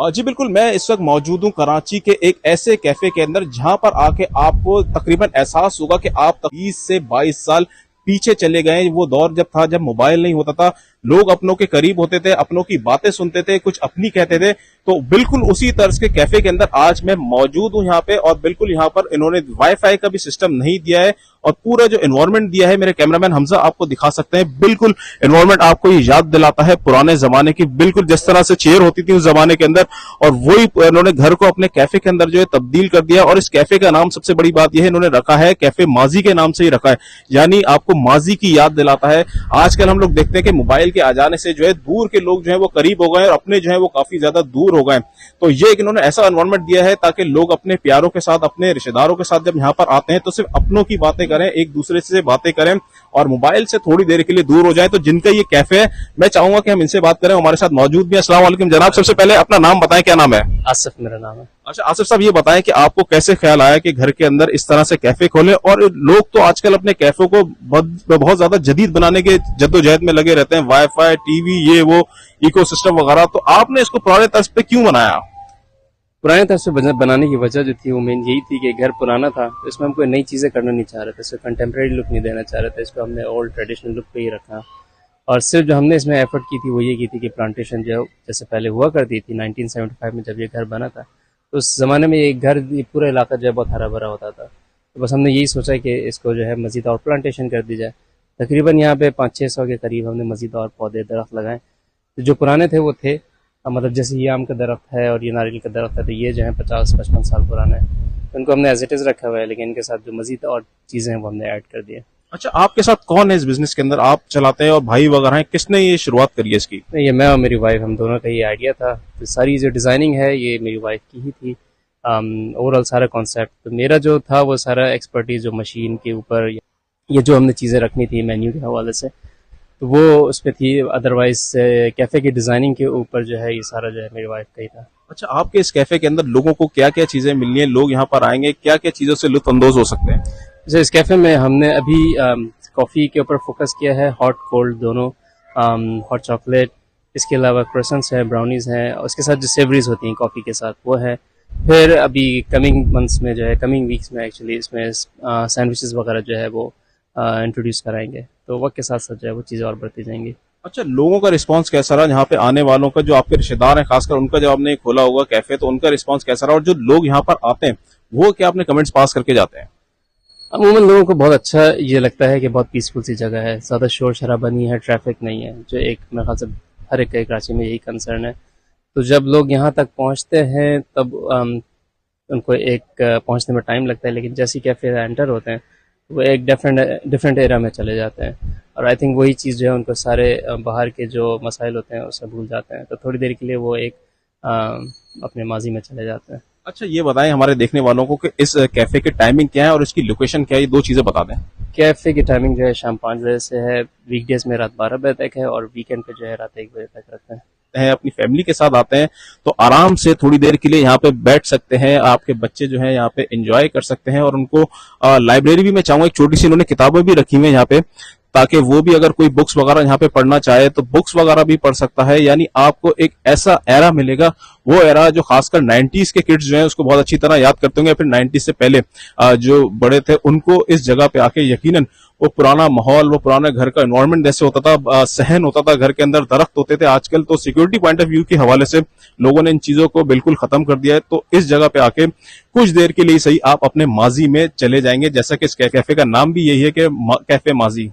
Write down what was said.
जी बिल्कुल, मैं इस वक्त मौजूद हूँ कराची के एक ऐसे कैफे के अंदर जहां पर आके आपको तकरीबन एहसास होगा कि आप 20 से 22 साल पीछे चले गए। वो दौर जब था जब मोबाइल नहीं होता था, लोग अपनों के करीब होते थे, अपनों की बातें सुनते थे, कुछ अपनी कहते थे। तो बिल्कुल उसी तर्ज के कैफे के अंदर आज मैं मौजूद हूँ यहाँ पे, और बिल्कुल यहाँ पर इन्होंने वाईफाई का भी सिस्टम नहीं दिया है, और पूरा जो एनवायरनमेंट दिया है, मेरे कैमरामैन हमजा आपको दिखा सकते हैं। बिल्कुल एनवायरनमेंट आपको ये याद दिलाता है पुराने जमाने की, बिल्कुल जिस तरह से चेयर होती थी उस जमाने के अंदर, और वही इन्होंने घर को अपने कैफे के अंदर जो है तब्दील कर दिया। और इस कैफे का नाम सबसे बड़ी बात यह है, इन्होंने रखा है कैफे माजी के नाम से ही रखा है, यानी आपको माजी की याद दिलाता है। आजकल हम लोग देखते हैं कि मोबाइल के आ जाने से जो है दूर के लोग जो है वो करीब हो गए और अपने जो है वो काफी ज्यादा दूर हो गए। तो ये इन्होंने ऐसा एनवायरनमेंट दिया है ताकि लोग अपने प्यारों के साथ, अपने रिश्तेदारों के साथ जब यहाँ पर आते हैं तो सिर्फ अपनों की बातें करें, एक दूसरे से बातें करें और मोबाइल से थोड़ी देर के लिए दूर हो जाए। तो जिनका ये कैफे है, मैं चाहूंगा कि हम इनसे बात करें। हमारे साथ मौजूद भी। अस्सलाम वालेकुम जनाब, सबसे पहले अपना नाम बताएं, क्या नाम है? आसिफ मेरा नाम है। अच्छा आसिफ साहब, ये बताएं कि आपको कैसे ख्याल आया कि घर के अंदर इस तरह से कैफे खोले? और लोग तो आजकल अपने कैफे को बहुत ज्यादा जदीद बनाने के जद्दोजहद में लगे रहते हैं, वाईफाई, टीवी, ये वो इकोसिस्टम वगैरह। तो आपने इसको पुराने तर्ज पे क्यों बनाया? पुराने तरह से बनाने की वजह जो थी वो मेन यही थी कि घर पुराना था, तो इसमें हम कोई नई चीज़ें करना नहीं चाह रहे थे, सिर्फ कंटेम्प्रेरी लुक नहीं देना चाह रहे थे, इसको हमने ओल्ड ट्रेडिशनल लुक पे ही रखा। और सिर्फ जो हमने इसमें एफर्ट की थी वो ये की थी कि प्लांटेशन जो जैसे पहले हुआ करती थी 1975 में जब ये घर बना था, तो उस ज़माने में ये घर, ये पूरा इलाका जो है बहुत हरा भरा होता था। तो बस हमने यही सोचा कि इसको जो है मज़ीद और प्लांटेशन कर दी जाए। तकरीबन यहाँ पे 500-600 के करीब हमने मज़ीद और पौधे दरख्त लगाए। तो जो पुराने थे वो थे, मतलब जैसे ये आम का दरख्त है और ये नारियल का दरख्त है, तो ये जो है 50-55 साल पुराने हैं, तो इनको हमने एज इट इज़ रखा हुआ है, लेकिन इनके साथ जो मज़ीद और चीज़ें हैं वो हमने ऐड कर दिए। अच्छा, आपके साथ कौन है इस बिजनेस के अंदर? आप चलाते हैं और भाई वगैरह हैं, किसने ये शुरुआत करी है इसकी? नहीं, ये मैं और मेरी वाइफ, हम दोनों का ये आइडिया था। तो सारी जो डिज़ाइनिंग है ये मेरी वाइफ की ही थी। ओवरऑल सारा कॉन्सेप्ट तो मेरा जो था वो सारा एक्सपर्टीज जो मशीन के ऊपर, ये जो हमने चीज़ें रखनी थी मेन्यू के हवाले से, तो वो उस पर थी। अदरवाइज कैफ़े की डिज़ाइनिंग के ऊपर जो है ये सारा जो है मेरी वाइफ का ही था। अच्छा, आपके इस कैफे के अंदर लोगों को क्या क्या चीजें मिलनी है? लोग यहाँ पर आएंगे, क्या क्या चीजों से लुत्फ अंदोज हो सकते हैं? जैसे इस कैफ़े में हमने अभी कॉफ़ी के ऊपर फोकस किया है, हॉट कोल्ड दोनों, हॉट चॉकलेट, इसके अलावा क्रोसेंट्स हैं, ब्राउनीज़ हैं, और उसके साथ जो सेवरीज होती हैं कॉफ़ी के साथ वो है। फिर अभी कमिंग मंथ्स में जो है, कमिंग वीक्स में एक्चुअली इसमें सैंडविचेस वगैरह जो है वो इंट्रोड्यूस कराएंगे, तो वक्त के साथ साथ जो है वो चीज़ें और बढ़ती जाएंगी। अच्छा, लोगों का रिस्पांस कैसा रहा यहाँ पे आने वालों का? जो आपके रिश्तेदार हैं खासकर, उनका जब आपने खोला होगा कैफे, तो उनका रिस्पांस कैसा रहा? और जो लोग यहाँ पर आते हैं वो क्या अपने कमेंट्स पास करके जाते हैं? अमूमन लोगों को बहुत अच्छा ये लगता है कि बहुत पीसफुल सी जगह है, ज़्यादा शोर शराबा नहीं है, ट्रैफिक नहीं है, जो एक मेरे ख्याल से हर एक के कराची में यही कंसर्न है। तो जब लोग यहाँ तक पहुँचते हैं तब उनको एक पहुँचने में टाइम लगता है, लेकिन जैसे ही कैफे एंटर होते हैं वो एक डिफरेंट एरा में चले जाते हैं, और आई थिंक वही चीज़ जो है उनको सारे बाहर के जो मसाइल होते हैं उससे भूल जाते हैं, तो थोड़ी देर के लिए वो एक अपने माजी में चले जाते हैं। अच्छा, ये बताएं हमारे देखने वालों को कि इस कैफे की टाइमिंग क्या है और इसकी लोकेशन क्या है, ये दो चीजें बता दें। कैफ़े की टाइमिंग जो है शाम 5 बजे से है, वीकडेज में रात 12 बजे तक है, और वीकेंड पे जो है रात 1 बजे तक रखते हैं। अपनी फैमिली के साथ आते हैं तो आराम से थोड़ी देर के लिए यहाँ पे बैठ सकते हैं, आपके बच्चे जो है यहाँ पे एंजॉय कर सकते हैं। और उनको लाइब्रेरी भी मैं चाहूंगा, एक छोटी सी इन्होंने किताबें भी रखी हुई है यहाँ पे, ताकि वो भी अगर कोई बुक्स वगैरह यहाँ पे पढ़ना चाहे तो बुक्स वगैरह भी पढ़ सकता है। यानी आपको एक ऐसा एरा मिलेगा, वो एरा जो खासकर 90s के किड्स जो हैं उसको बहुत अच्छी तरह याद करते होंगे, फिर 90s से पहले जो बड़े थे उनको इस जगह पे आके यकीनन वो पुराना माहौल, वो पुराना घर का एनवायरनमेंट जैसे होता था, सहन होता था, घर के अंदर दरख्त होते थे। आजकल तो सिक्योरिटी पॉइंट ऑफ व्यू के हवाले से लोगों ने इन चीजों को बिल्कुल खत्म कर दिया है। तो इस जगह पे आके कुछ देर के लिए सही आप अपने माजी में चले जाएंगे, जैसा कि इस कैफे का नाम भी यही है कि कैफे माजी।